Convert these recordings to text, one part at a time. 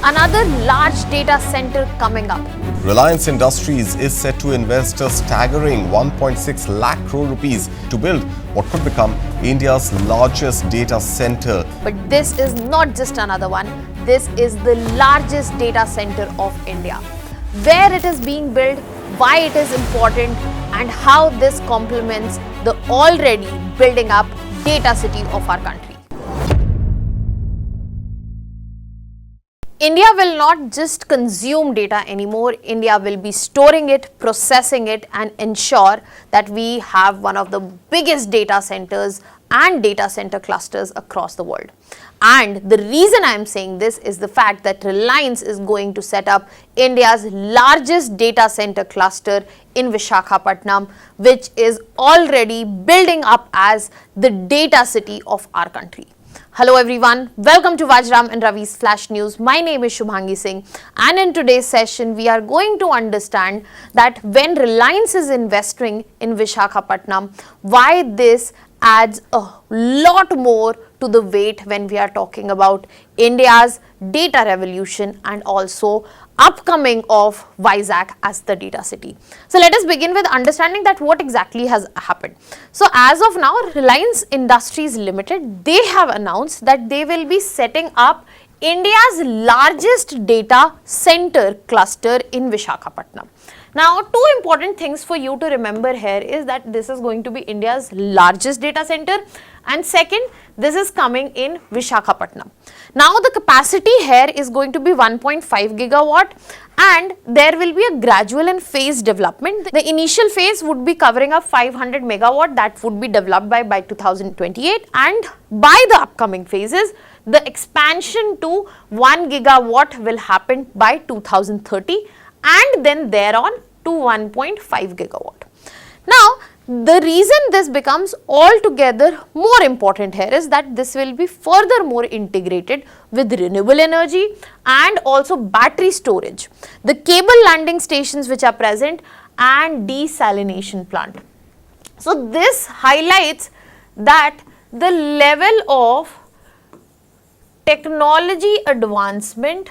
another large data center coming up. Reliance Industries is set to invest a staggering 1.6 lakh crore rupees to build what could become India's largest data center. But this is not just another one. This is the largest data center of India. Where it is being built, why it is important, and how this complements the already building up data city of our country. India will not just consume data anymore. India will be storing it, processing it, and ensure that we have one of the biggest data centers and data center clusters across the world. And the reason I am saying this is the fact that Reliance is going to set up India's largest data center cluster in Visakhapatnam, which is already building up as the data city of our country. Hello everyone, welcome to Vajiram and Ravi's Flash News. My name is Shubhangi Singh, and in today's session we are going to understand that when Reliance is investing in Visakhapatnam, why this adds a lot more to the weight when we are talking about India's data revolution and also upcoming of Vizag as the data city. So let us begin with understanding that what exactly has happened. So as of now, Reliance Industries Limited, they have announced that they will be setting up India's largest data center cluster in Visakhapatnam. Now, two important things for you to remember here is that this is going to be India's largest data center, and second, this is coming in Visakhapatnam. Now, the capacity here is going to be 1.5 gigawatt, and there will be a gradual and phased development. The initial phase would be covering up 500 megawatt that would be developed by 2028, and by the upcoming phases, the expansion to 1 gigawatt will happen by 2030. And then thereon to 1.5 gigawatt. Now, the reason this becomes altogether more important here is that this will be furthermore integrated with renewable energy and also battery storage, the cable landing stations which are present, and desalination plant. So, this highlights that the level of technology advancement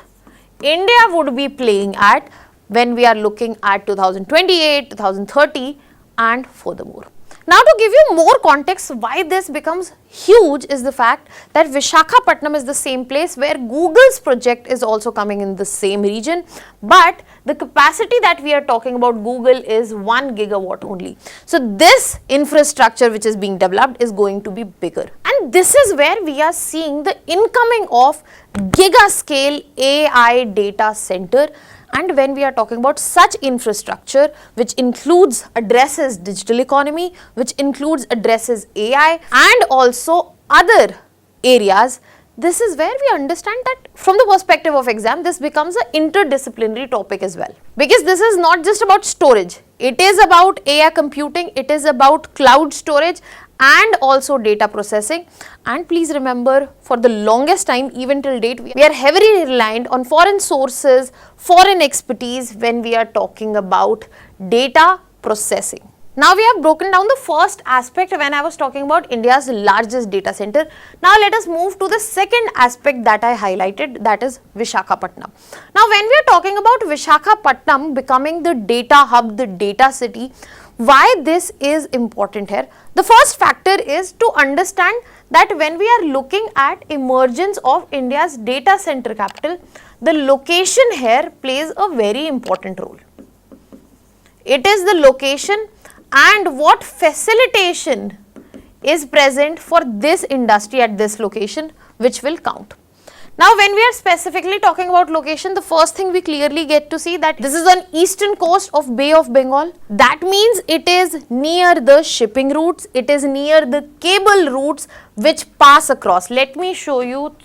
India would be playing at when we are looking at 2028, 2030 and furthermore. Now, to give you more context why this becomes huge is the fact that Visakhapatnam is the same place where Google's project is also coming in the same region, but the capacity that we are talking about Google is 1 gigawatt only. So, this infrastructure which is being developed is going to be bigger, and this is where we are seeing the incoming of giga scale AI data center. And when we are talking about such infrastructure which includes addresses digital economy, which includes addresses AI and also other areas, this is where we understand that from the perspective of exam, this becomes an interdisciplinary topic as well. Because this is not just about storage, it is about AI computing, it is about cloud storage and also data processing. And please remember, for the longest time, even till date, we are heavily reliant on foreign sources, foreign expertise when we are talking about data processing. Now, we have broken down the first aspect when I was talking about India's largest data center. Now, let us move to the second aspect that I highlighted, that is Visakhapatnam. Now, when we are talking about Visakhapatnam becoming the data hub, the data city, why this is important here? The first factor is to understand that when we are looking at emergence of India's data center capital, the location here plays a very important role. It is the location and what facilitation is present for this industry at this location which will count. Now, when we are specifically talking about location, the first thing we clearly get to see that this is on eastern coast of Bay of Bengal. That means it is near the shipping routes, it is near the cable routes which pass across. Let me show you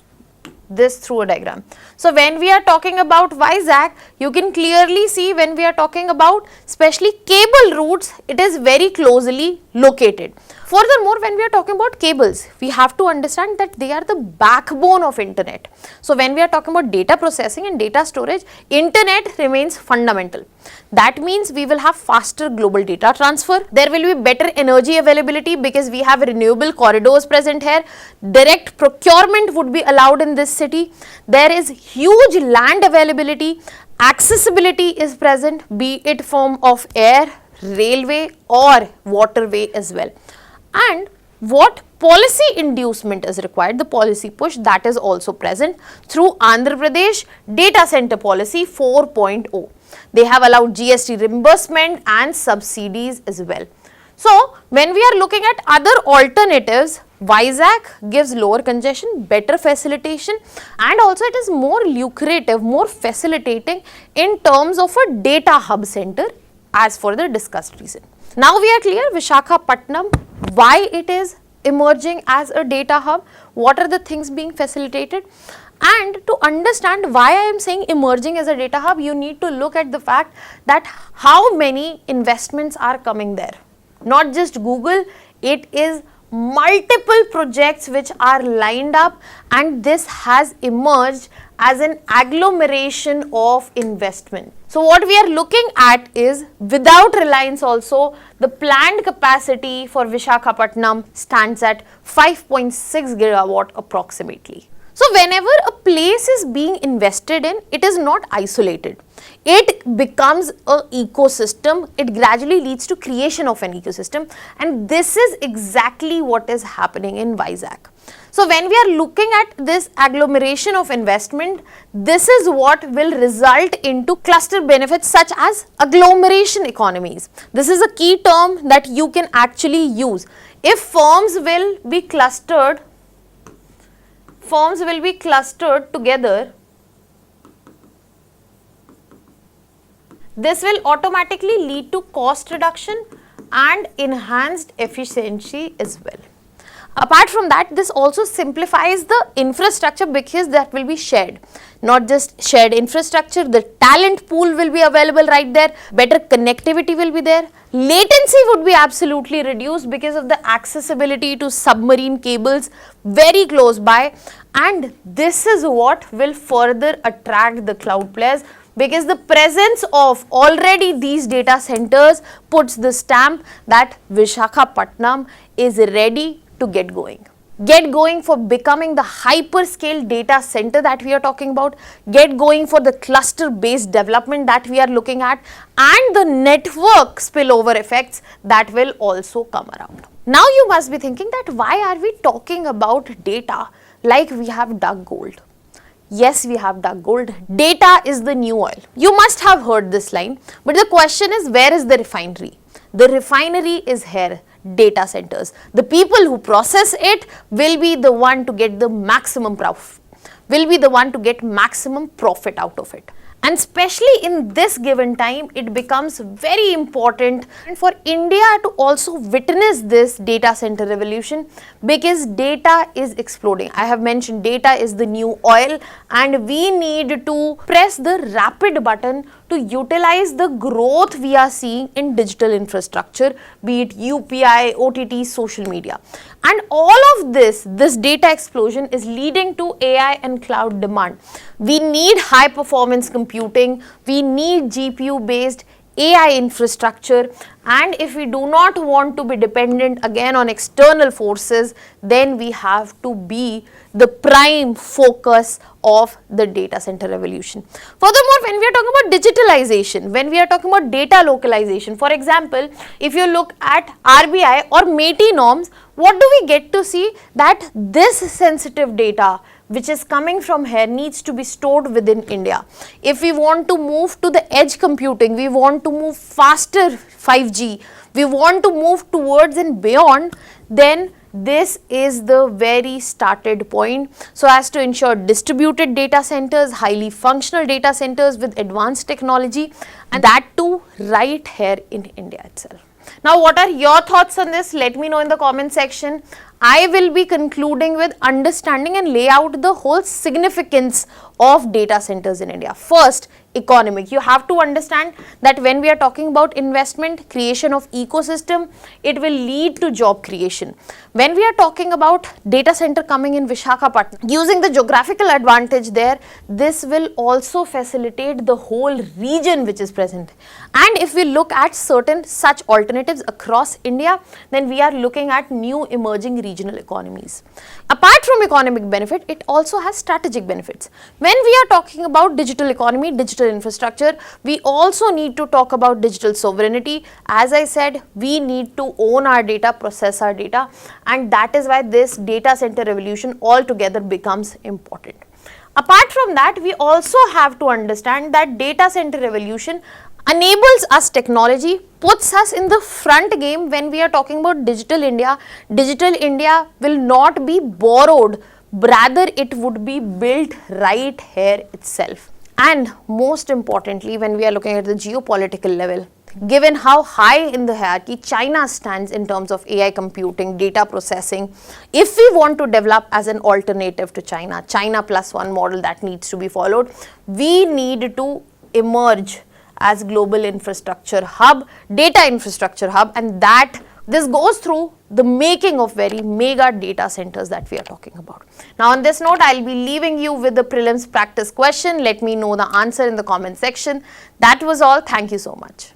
this through a diagram. So, when we are talking about Vizag, you can clearly see when we are talking about especially cable routes, it is very closely located. Furthermore, when we are talking about cables, we have to understand that they are the backbone of internet. So when we are talking about data processing and data storage, internet remains fundamental. That means we will have faster global data transfer. There will be better energy availability because we have renewable corridors present here. Direct procurement would be allowed in this city. There is huge land availability. Accessibility is present, be it form of air, railway or waterway as well. And what policy inducement is required, the policy push, that is also present through Andhra Pradesh Data Center Policy 4.0. They have allowed GST reimbursement and subsidies as well. So, when we are looking at other alternatives, Vizag gives lower congestion, better facilitation, and also it is more lucrative, more facilitating in terms of a data hub center as for the discussed reason. Now we are clear, Visakhapatnam, why it is emerging as a data hub, what are the things being facilitated, and to understand why I am saying emerging as a data hub, you need to look at the fact that how many investments are coming there. Not just Google, it is multiple projects which are lined up, and this has emerged as an agglomeration of investment. So what we are looking at is, without Reliance also, the planned capacity for Visakhapatnam stands at 5.6 gigawatt approximately. So whenever a place is being invested in, it is not isolated. It becomes an ecosystem. It gradually leads to creation of an ecosystem, and this is exactly what is happening in Vizag. So when we are looking at this agglomeration of investment, this is what will result into cluster benefits such as agglomeration economies. This is a key term that you can actually use. If firms will be clustered together, this will automatically lead to cost reduction and enhanced efficiency as well. Apart from that, this also simplifies the infrastructure because that will be shared. Not just shared infrastructure, the talent pool will be available right there, better connectivity will be there, latency would be absolutely reduced because of the accessibility to submarine cables very close by, and this is what will further attract the cloud players, because the presence of already these data centers puts the stamp that Visakhapatnam is ready to get going for becoming the hyperscale data center that we are talking about, get going for the cluster based development that we are looking at, and the network spillover effects that will also come around. Now you must be thinking that why are we talking about data like we have dug gold? Yes, we have dug gold. Data is the new oil. You must have heard this line, but the question is, where is the refinery? The refinery is here. Data centers. The people who process it will be the one to get the maximum profit, out of it. And especially in this given time, it becomes very important for India to also witness this data center revolution, because data is exploding. I have mentioned data is the new oil, and we need to press the rapid button to utilize the growth we are seeing in digital infrastructure, be it UPI, OTT, social media. And all of this data explosion is leading to AI and cloud demand. We need high performance computing, we need GPU based AI infrastructure, and if we do not want to be dependent again on external forces, then we have to be the prime focus of the data center revolution. Furthermore, when we are talking about digitalization, when we are talking about data localization, for example, if you look at RBI or MeitY norms, what do we get to see? That this sensitive data which is coming from here needs to be stored within India. If we want to move to the edge computing, we want to move faster 5G, we want to move towards and beyond, then this is the very started point, so as to ensure distributed data centers, highly functional data centers with advanced technology, and that too right here in India itself. Now, what are your thoughts on this? Let me know in the comment section. I will be concluding with understanding and lay out the whole significance of data centers in India. First, economic. You have to understand that when we are talking about investment, creation of ecosystem, it will lead to job creation. When we are talking about data center coming in Visakhapatnam, using the geographical advantage there, this will also facilitate the whole region which is present. And if we look at certain such alternatives across India, then we are looking at new emerging regional economies. Apart from economic benefit, it also has strategic benefits. When we are talking about digital economy, digital infrastructure, we also need to talk about digital sovereignty. As I said, we need to own our data, process our data, and that is why this data center revolution altogether becomes important. Apart from that, we also have to understand that data center revolution enables us technology, puts us in the front game when we are talking about digital India. Digital India will not be borrowed, rather it would be built right here itself. And most importantly, when we are looking at the geopolitical level, given how high in the hierarchy China stands in terms of AI computing, data processing, if we want to develop as an alternative to China, China plus one model that needs to be followed, we need to emerge as global infrastructure hub, data infrastructure hub, and that this goes through the making of very mega data centers that we are talking about. Now on this note, I'll be leaving you with the prelims practice question. Let me know the answer in the comment section. That was all. Thank you so much.